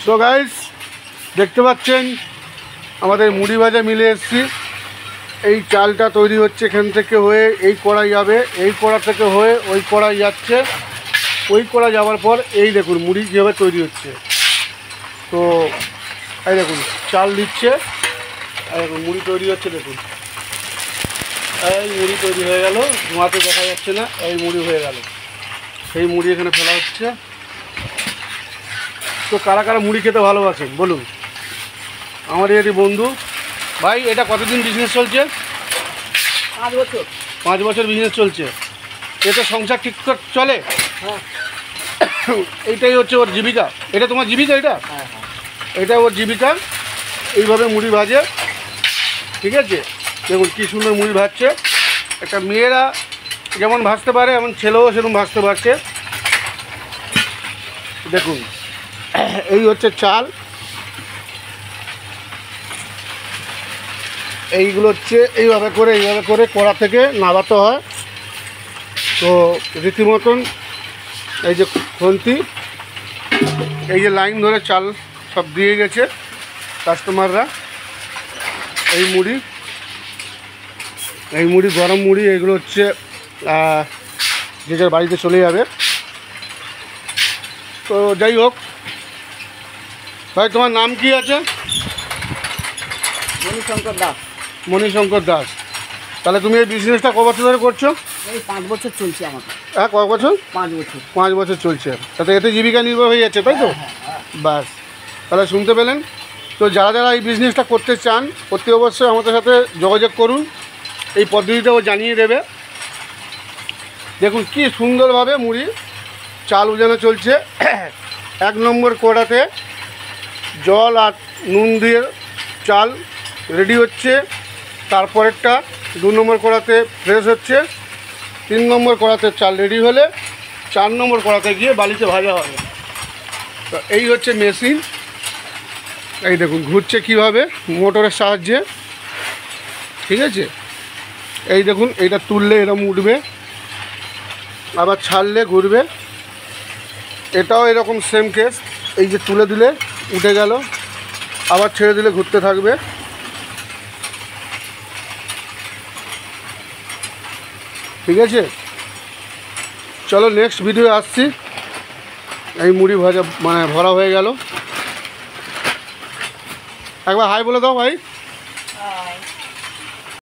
So guys দেখতে পাচ্ছেন আমাদের মুড়ি ভাজা মিলে এসেছি। এই চালটা তৈরি হচ্ছে এখান থেকে হয়ে এই কড়াই যাবে, এই কড়া থেকে হয়ে ওই কড়াই যাচ্ছে, ওই কড়া যাওয়ার পর এই দেখুন মুড়ি যেভাবে তৈরি হচ্ছে। তো এই দেখুন চাল দিচ্ছে, এই দেখুন মুড়ি তৈরি হচ্ছে। দেখুন এই মুড়ি তৈরি হয়ে গেল, ধোঁয়াতে দেখা যাচ্ছে না, এই মুড়ি হয়ে গেল। সেই মুড়ি এখানে ফেলা হচ্ছে। তো কারা কারা মুড়ি খেতে ভালোবাসেন বলুন, আমার এটি বন্ধু। ভাই এটা কতদিন বিজনেস চলছে? 5 বছর। 5 বছর বিজনেস চলছে। এতে সংসার ঠিকঠাক চলে? হ্যাঁ। এইটাই হচ্ছে ওর জীবিকা। এটা তোমার জীবিকা? এটা হ্যাঁ হ্যাঁ, এটা ওর জীবিকা। এইভাবে মুড়ি ভাজে, ঠিক আছে? দেখুন কী সুন্দর মুড়ি ভাজছে। একটা মেয়েরা যেমন ভাজতে পারে এমন ছেলেও সেরকম ভাজতে পারছে। দেখুন এই হচ্ছে চাল, এইগুলো হচ্ছে এইভাবে করে কড়া থেকে নাড়াতে হয়। তো রীতিমতন এই যে খুন্তি, এই যে লাইন ধরে চাল সব দিয়ে গেছে কাস্টমাররা। এই মুড়ি গরম মুড়ি, এগুলো হচ্ছে যে যার বাড়িতে চলে যাবে। তো যাই হোক ভাই, তোমার নাম কি আছে? মণিশঙ্কর দাস। মণিশঙ্কর দাস। তাহলে তুমি এই বিজনেসটা ক বছর ধরে করছো? এই 5 বছর চলছে আমার। হ্যাঁ, কয় বছর? 5 বছর। 5 বছর চলছে। তাতে এতে জীবিকা নির্বাহ হয়ে যাচ্ছে, তাই তো? বাস, তাহলে শুনতে পেলেন। তো যারা যারা এই বিজনেসটা করতে চান অতি অবশ্যই আমাদের সাথে যোগাযোগ করুন, এই পদ্ধতিটাও জানিয়ে দেবে। দেখুন কি সুন্দরভাবে মুড়ি চাল উজানো চলছে। 1 নম্বর কড়াতে জল আর নুন দিয়ে চাল রেডি হচ্ছে, তারপরেরটা 2 নম্বর কড়াতে ফ্রেশ হচ্ছে, 3 নম্বর কড়াতে চাল রেডি হলে 4 নম্বর কড়াতে গিয়ে বালিতে ভাজা হবে। তো এই হচ্ছে মেশিন। এই দেখুন ঘুরছে কীভাবে, মোটরের সাহায্যে, ঠিক আছে? এই দেখুন এইটা তুললে এরকম উঠবে, আবার ছাড়লে ঘুরবে। এটাও এরকম সেম কেস, এই যে তুলে দিলে উঠে গেল, আবার ছেড়ে দিলে ঘুরতে থাকবে। ঠিক আছে, চলো নেক্সট ভিডিও আসছি। এই মুড়ি ভাজা মানে ভরা হয়ে গেল। একবার হাই বলে দাও ভাই।